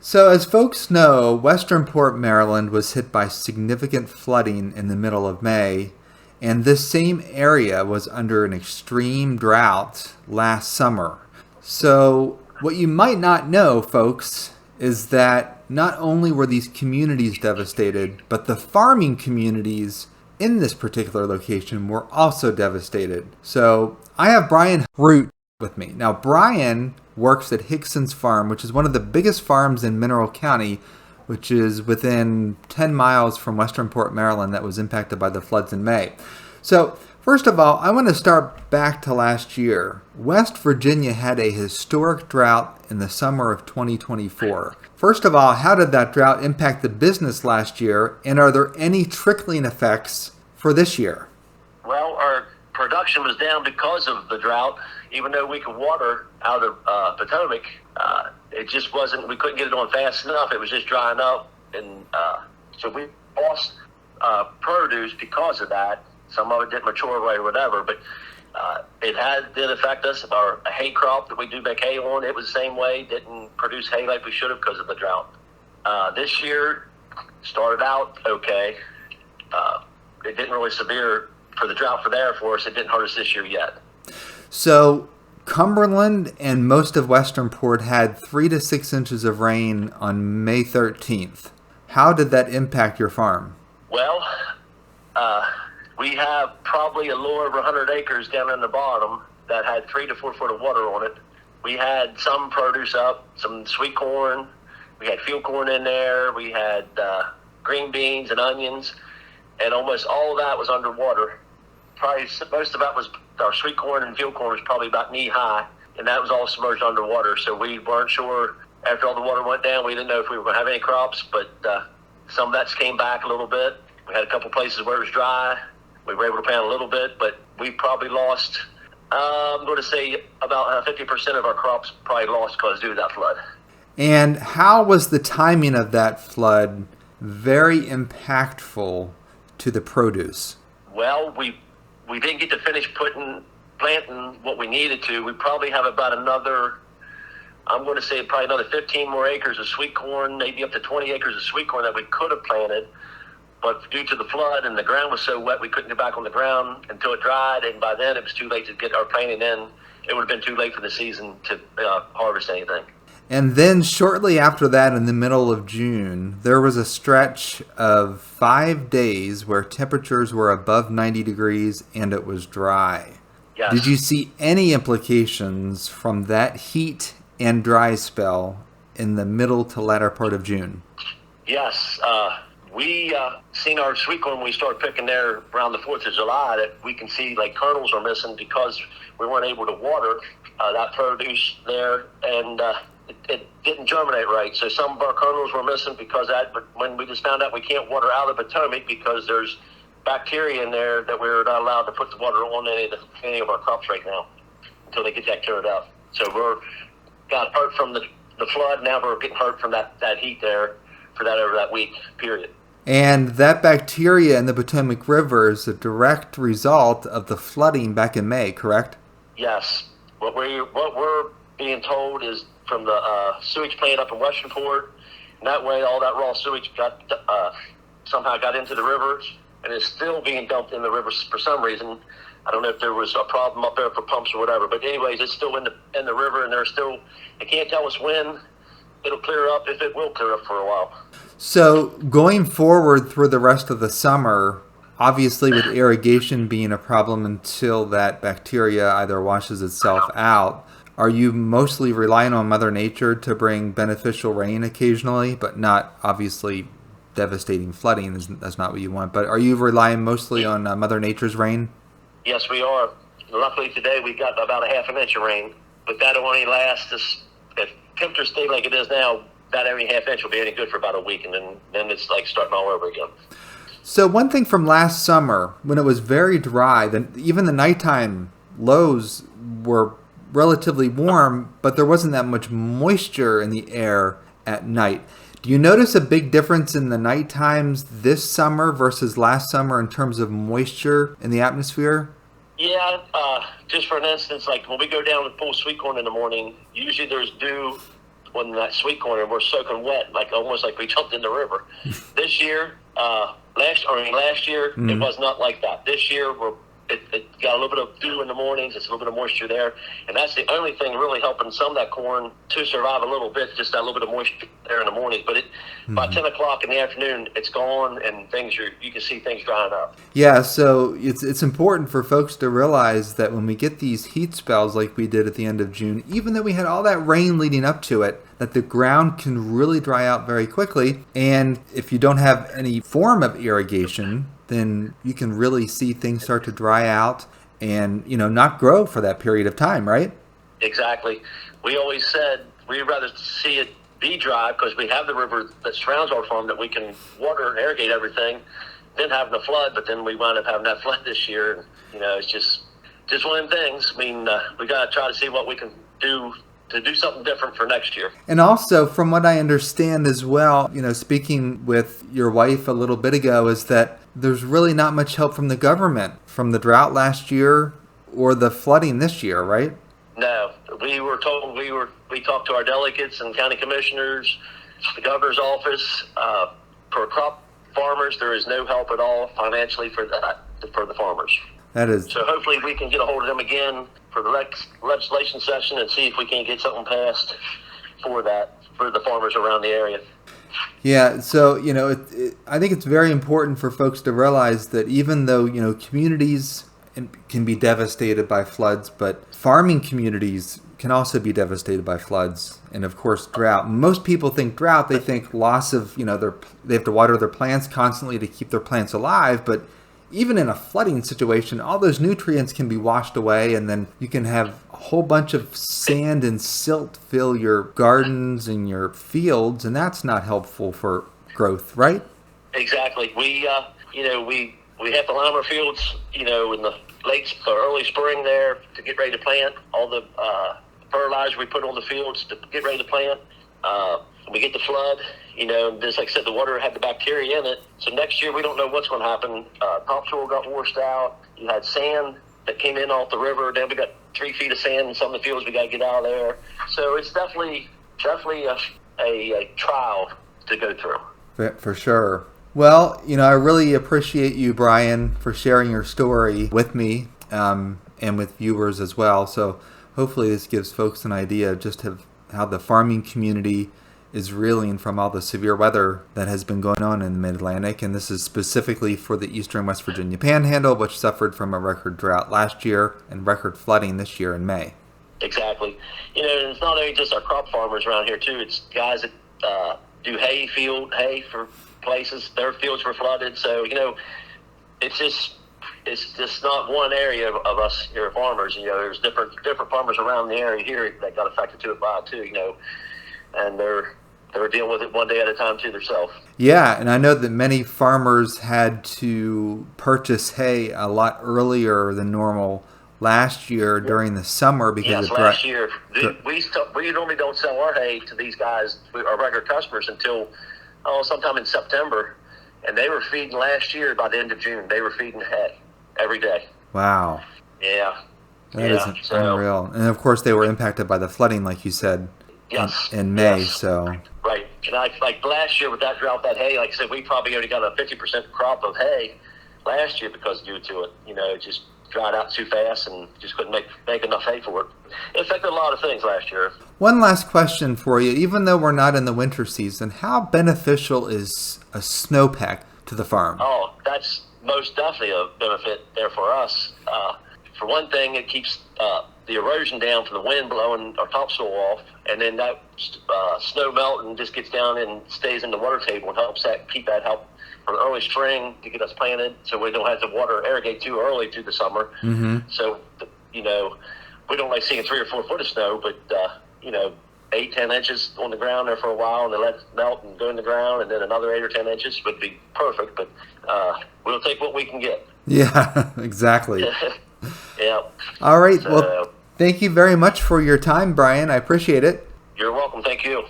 So, as folks know, Western Port, Maryland was hit by significant flooding in the middle of May, and this same area was under an extreme drought last summer. So, what you might not know, folks, is that not only were these communities devastated, but the farming communities in this particular location were also devastated. So, I have Brian Root with me. Now, Brian works at Hickson's Farm, which is one of the biggest farms in Mineral County, which is within 10 miles from Western Port, Maryland, that was impacted by the floods in May. So, first of all, I want to start back to last year. West Virginia had a historic drought in the summer of 2024. First of all, how did that drought impact the business last year, and are there any trickling effects for this year? Well, our production was down because of the drought. Even though we could water out of Potomac, it just wasn't, we couldn't get it on fast enough. It was just drying up. And so we lost produce because of that. Some of it didn't mature right or whatever, but it did affect us. Our hay crop that we do make hay on, it was the same way. Didn't produce hay like we should have because of the drought. This year started out okay. It didn't really severe for the drought for us. It didn't hurt us this year yet. So, Cumberland and most of Western Port had 3 to 6 inches of rain on May 13th. How did that impact your farm? Well, we have probably a little over 100 acres down in the bottom that had 3 to 4 foot of water on it. We had some produce up, some sweet corn. We had field corn in there. We had green beans and onions, and almost all of that was underwater. Probably most of that was our sweet corn and field corn was probably about knee high, and that was all submerged underwater. So we weren't sure after all the water went down. We didn't know if we were going to have any crops, but some of that came back a little bit. We had a couple places where it was dry. We were able to plant a little bit, but we probably lost, I'm going to say about 50% of our crops probably lost due to that flood. And how was the timing of that flood very impactful to the produce? Well, we didn't get to finish planting what we needed to. We probably have about another, I'm going to say probably another 15 more acres of sweet corn, maybe up to 20 acres of sweet corn that we could have planted. But due to the flood and the ground was so wet, we couldn't get back on the ground until it dried. And by then it was too late to get our planting in. It would have been too late for the season to harvest anything. And then shortly after that, in the middle of June, there was a stretch of 5 days where temperatures were above 90 degrees and it was dry. Yes. Did you see any implications from that heat and dry spell in the middle to latter part of June? Yes. We seen our sweet corn when we started picking there around the 4th of July that we can see like kernels are missing because we weren't able to water that produce there, and it didn't germinate right. So some of our kernels were missing because of that. But when we just found out we can't water out of the Potomac because there's bacteria in there that we're not allowed to put the water on any of our crops right now until they get that cleared up. So we're got hurt from the flood. Now we're getting hurt from that heat there for that over that week period. And that bacteria in the Potomac River is a direct result of the flooding back in May, correct? Yes. What we're being told is from the sewage plant up in Western Port, and that way all that raw sewage somehow got into the rivers and is still being dumped in the rivers for some reason. I don't know if there was a problem up there for pumps or whatever, but anyways, it's still in the river, and they can't tell us when it'll clear up, if it will clear up for a while. So going forward through the rest of the summer, obviously with irrigation being a problem until that bacteria either washes itself out, are you mostly relying on Mother Nature to bring beneficial rain occasionally, but not obviously devastating flooding? That's not what you want. But are you relying mostly on Mother Nature's rain? Yes, we are. Luckily today we got about a half an inch of rain, but that'll only last us, if temperatures stay like it is now, that every half inch will be any good for about a week, and then it's like starting all over again. So one thing from last summer, when it was very dry, then even the nighttime lows were relatively warm, but there wasn't that much moisture in the air at night. Do you notice a big difference in the night times this summer versus last summer in terms of moisture in the atmosphere? Yeah, just for an instance, like when we go down to pull sweet corn in the morning, usually there's dew when that sweet corn and we're soaking wet, like almost like we jumped in the river. This year, last year, it was not like that. This year, it got a little bit of dew in the mornings. It's a little bit of moisture there, and that's the only thing really helping some of that corn to survive a little bit. Just that little bit of moisture there in the mornings. But by 10 o'clock in the afternoon, it's gone, and you can see things drying up. Yeah, so it's important for folks to realize that when we get these heat spells like we did at the end of June, even though we had all that rain leading up to it, that the ground can really dry out very quickly. And if you don't have any form of irrigation, then you can really see things start to dry out and, not grow for that period of time, right? Exactly. We always said we'd rather see it be dry because we have the river that surrounds our farm that we can water and irrigate everything, then having a flood, but then we wound up having that flood this year. And, it's just one of them things. I mean, we got to try to see what we can do to do something different for next year. And also, from what I understand as well, speaking with your wife a little bit ago, is that there's really not much help from the government from the drought last year or the flooding this year, right? No, we were told we talked to our delegates and county commissioners, the governor's office. For crop farmers, there is no help at all financially for the farmers. That is. So hopefully we can get a hold of them again for the legislation session and see if we can get something passed for the farmers around the area. Yeah, so, I think it's very important for folks to realize that even though, communities can be devastated by floods, but farming communities can also be devastated by floods and, of course, drought. Most people think drought, they think loss of, they have to water their plants constantly to keep their plants alive, but even in a flooding situation, all those nutrients can be washed away, and then you can have a whole bunch of sand and silt fill your gardens and your fields, and that's not helpful for growth, right? Exactly. We have to lime our fields, in the late or early spring there to get ready to plant. All the fertilizer we put on the fields to get ready to plant. We get the flood, just like I said, the water had the bacteria in it. So next year, we don't know what's going to happen. Topsoil got washed out. You had sand that came in off the river. Then we got 3 feet of sand in some of the fields we got to get out of there. So it's definitely a trial to go through. For sure. Well, I really appreciate you, Brian, for sharing your story with me and with viewers as well. So hopefully this gives folks an idea of just how the farming community is reeling from all the severe weather that has been going on in the Mid-Atlantic. And this is specifically for the eastern West Virginia Panhandle, which suffered from a record drought last year and record flooding this year in May. Exactly. It's not only just our crop farmers around here, too. It's guys that do hay for places. Their fields were flooded. So, it's just not one area of us here farmers. There's different farmers around the area here that got affected too, and they're dealing with it one day at a time too themselves. Yeah, and I know that many farmers had to purchase hay a lot earlier than normal last year during the summer because of last year. We normally don't sell our hay to these guys, our regular customers, until sometime in September, and they were feeding last year by the end of June. They were feeding hay every day. Wow. Yeah. That is unreal. And of course they were impacted by the flooding, like you said, in May. Yes. So right. And like last year with that drought, that hay, like I said, we probably already got a 50% crop of hay last year due to it. It just dried out too fast and just couldn't make enough hay for it. It affected a lot of things last year. One last question for you. Even though we're not in the winter season, how beneficial is a snowpack to the farm? Oh, that's most definitely a benefit there for us. For one thing, it keeps the erosion down from the wind blowing our topsoil off, and then that snow melting just gets down and stays in the water table and helps keep that help for early spring to get us planted, so we don't have to irrigate too early through the summer. Mm-hmm. So, we don't like seeing 3 or 4 foot of snow, but 8-10 inches on the ground there for a while, and then let it melt and go in the ground, and then another 8 or 10 inches would be perfect. But we'll take what we can get. Yeah, exactly. Yeah. All right. Well, thank you very much for your time, Brian. I appreciate it. You're welcome. Thank you.